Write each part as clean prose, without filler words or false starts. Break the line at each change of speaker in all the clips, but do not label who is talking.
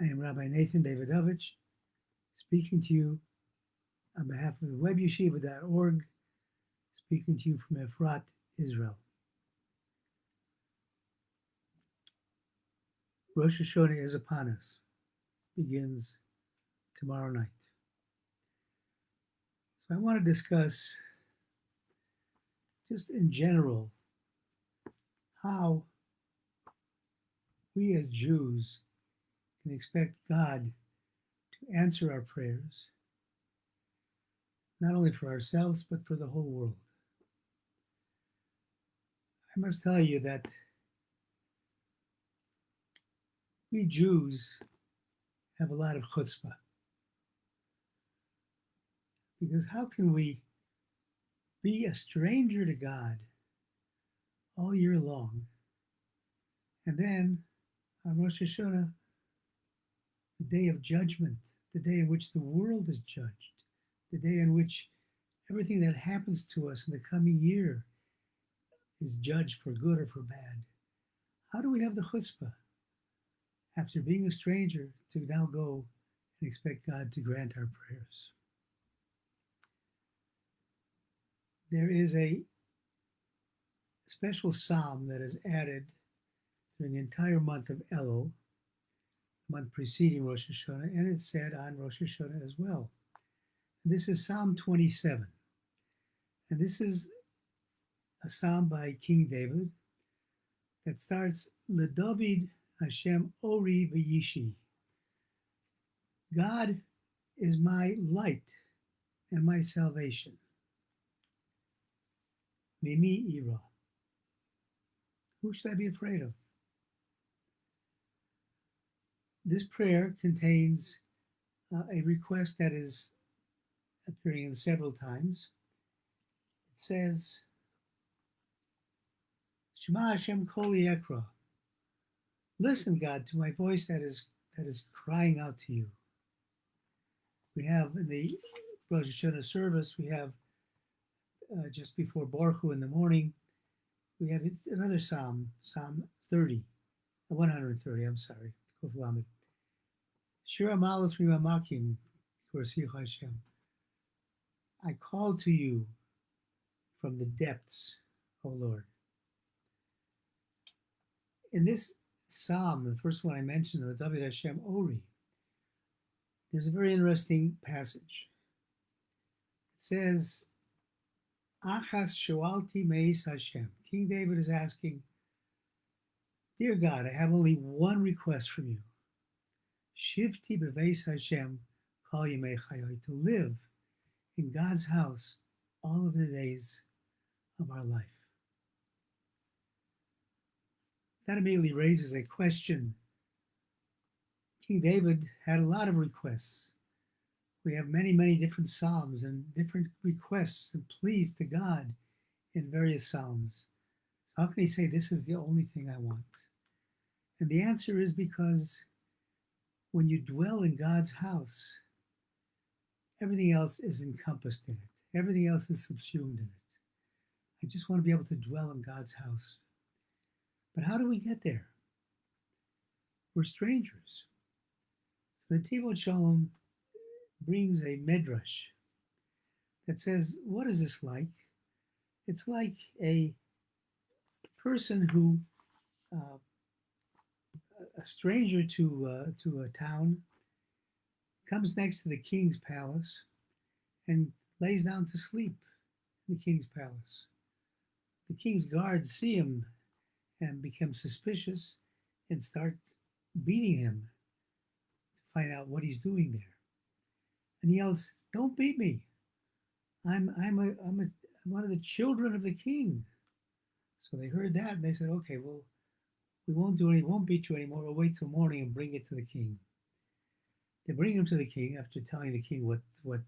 I am Rabbi Nathan Davidovich, speaking to you on behalf of the webyeshiva.org, speaking to you from Efrat, Israel. Rosh Hashanah is upon us. Begins tomorrow night. So I want to discuss, just in general, how we as Jews can expect God to answer our prayers, not only for ourselves, but for the whole world. I must tell you that we Jews have a lot of chutzpah. Because how can we be a stranger to God all year long, and then on Rosh Hashanah, the day of judgment, the day in which the world is judged, the day in which everything that happens to us in the coming year is judged for good or for bad. How do we have the chutzpah, after being a stranger, to now go and expect God to grant our prayers? There is a special psalm that is added during the entire month of Elul, month preceding Rosh Hashanah, and it's said on Rosh Hashanah as well. This is Psalm 27. And this is a psalm by King David that starts, LeDavid Hashem Ori V'Yishi. God is my light and my salvation. Mimi Ira. Who should I be afraid of? This prayer contains a request that is appearing in several times. It says, Shema Hashem Kol Yekra. Listen, God, to my voice that is crying out to you. We have in the Rosh Hashanah service, we have just before Baruch Hu in the morning, we have another psalm, Psalm 130, I'm sorry, Kuf Lamed. Shira Malus Rimamakim, Korsi Hashem. I call to you from the depths, O Lord. In this psalm, the first one I mentioned, the David Hashem Ori, there's a very interesting passage. It says, Achas Shoalti Meis Hashem. King David is asking, Dear God, I have only one request from you. Shivti Beveis Hashem Kol Yemei Chayoi, to live in God's house all of the days of our life. That immediately raises a question. King David had a lot of requests. We have many, many different psalms and different requests and pleas to God in various psalms. So how can he say, this is the only thing I want? And the answer is because when you dwell in God's house, everything else is encompassed in it. Everything else is subsumed in it. I just want to be able to dwell in God's house. But how do we get there? We're strangers. So the Tivot Shalom brings a medrash that says, what is this like? It's like a person who, a stranger to a town, comes next to the king's palace and lays down to sleep in the king's palace. The king's guards see him and become suspicious and start beating him to find out what he's doing there. And he yells, don't beat me. I'm one of the children of the king. So they heard that and they said, okay, well, we won't beat you anymore. We'll wait till morning and bring it to the king. They bring him to the king after telling the king what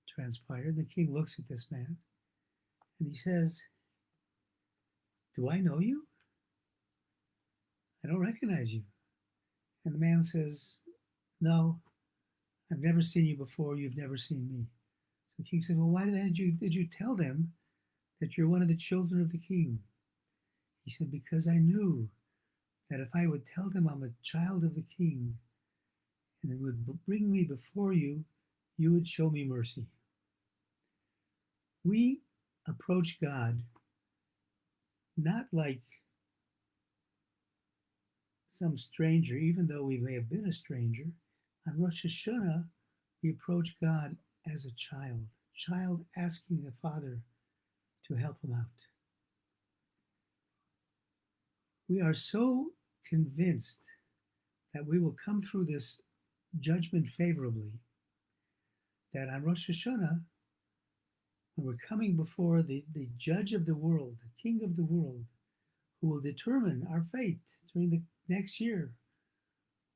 transpired. The king looks at this man and he says, do I know you? I don't recognize you. And the man says, no, I've never seen you before. You've never seen me. So the king said, well, why did you tell them that you're one of the children of the king? He said, because I knew that if I would tell them I'm a child of the king and it would bring me before you, you would show me mercy. We approach God not like some stranger, even though we may have been a stranger. On Rosh Hashanah, we approach God as a child asking the Father to help him out. We are so convinced that we will come through this judgment favorably that on Rosh Hashanah, when we're coming before the judge of the world, the king of the world, who will determine our fate during the next year,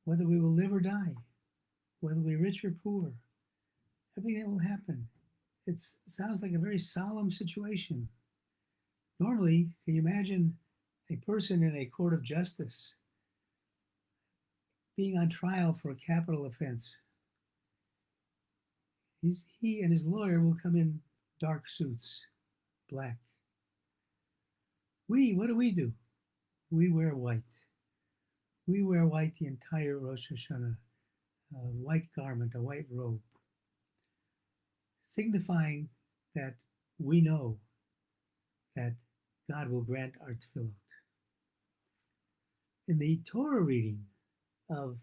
whether we will live or die, whether we're rich or poor, everything that will happen. It sounds like a very solemn situation. Normally, can you imagine a person in a court of justice being on trial for a capital offense? He and his lawyer will come in dark suits, black. What do? We wear white. We wear white the entire Rosh Hashanah, a white garment, a white robe, signifying that we know that God will grant our tefillot. In the Torah reading of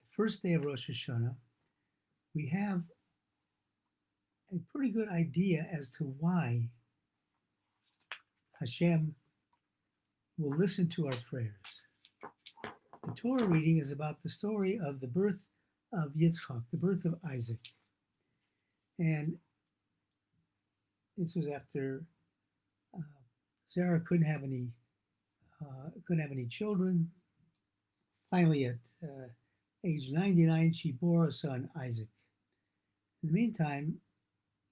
the first day of Rosh Hashanah, we have a pretty good idea as to why Hashem will listen to our prayers. The Torah reading is about the story of the birth of Yitzchak, the birth of Isaac. And this was after Sarah couldn't have any children. Finally, at age 99, she bore a son, Isaac. In the meantime,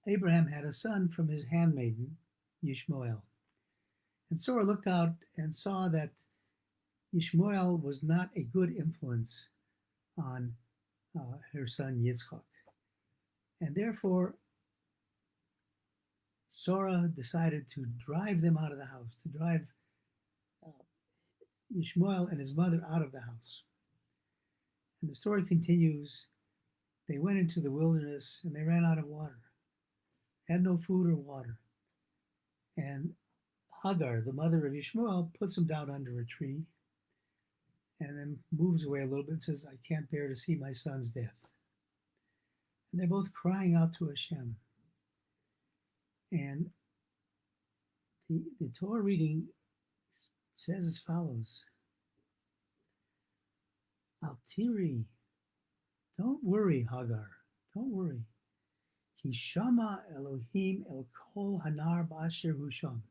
Abraham had a son from his handmaiden, Yishmael. And Sarah looked out and saw that Yishmael was not a good influence on her son Yitzchak. And therefore, Sarah decided to drive them out of the house, to drive Yishmael and his mother out of the house. And the story continues. They went into the wilderness and they ran out of water, had no food or water. And Hagar, the mother of Yishmael, puts him down under a tree and then moves away a little bit and says, I can't bear to see my son's death. And they're both crying out to Hashem. And the Torah reading says as follows: Altiri, don't worry, Hagar, don't worry. Ki shama Elohim el kol hanar ba'asher hu sham.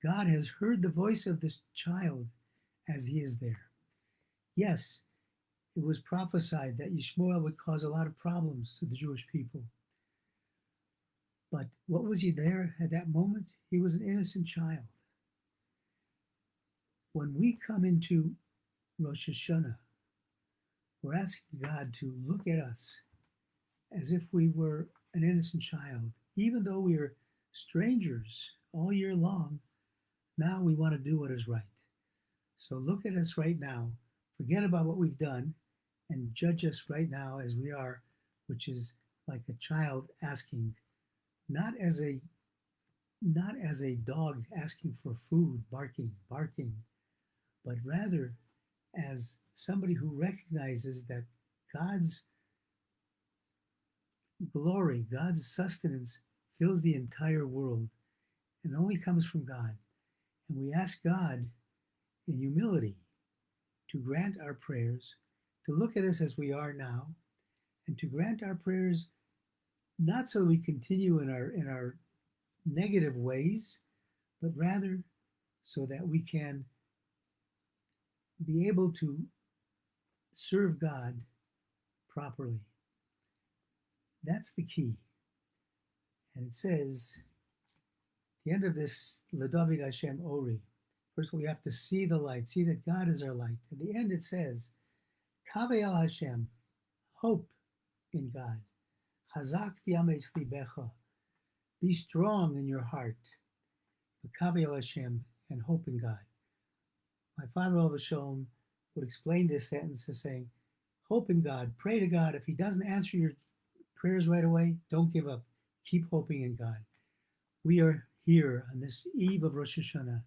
God has heard the voice of this child as he is there. Yes, it was prophesied that Yishmael would cause a lot of problems to the Jewish people. But what was he there at that moment? He was an innocent child. When we come into Rosh Hashanah, we're asking God to look at us as if we were an innocent child. Even though we are strangers all year long, now we want to do what is right. So look at us right now. Forget about what we've done and judge us right now as we are, which is like a child asking, not as a dog asking for food, barking, but rather as somebody who recognizes that God's glory, God's sustenance fills the entire world and only comes from God. And we ask God in humility to grant our prayers, to look at us as we are now, and to grant our prayers not so we continue in our negative ways, but rather so that we can be able to serve God properly. That's the key. And it says, at the end of this, L'David Hashem Ori, first of all, we have to see the light, see that God is our light. At the end, it says, Kaveh al Hashem, hope in God. Chazak v'yametz libecha, be strong in your heart. Kaveh al Hashem, and hope in God. My father, Rabbi, would explain this sentence as saying, Hope in God. Pray to God. If He doesn't answer your prayers right away, don't give up. Keep hoping in God. We are here on this eve of Rosh Hashanah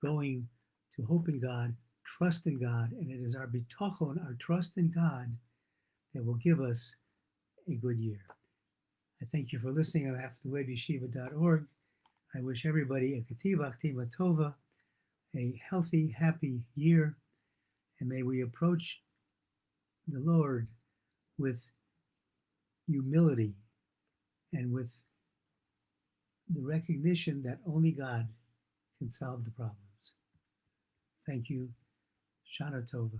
going to hope in God, trust in God, and it is our bitachon, our trust in God, that will give us a good year. I thank you for listening on behalf of the webyeshiva.org. I wish everybody a kativa aktiva tova, a healthy, happy year, and may we approach the Lord with humility and with the recognition that only God can solve the problems. Thank you. Shana Tova.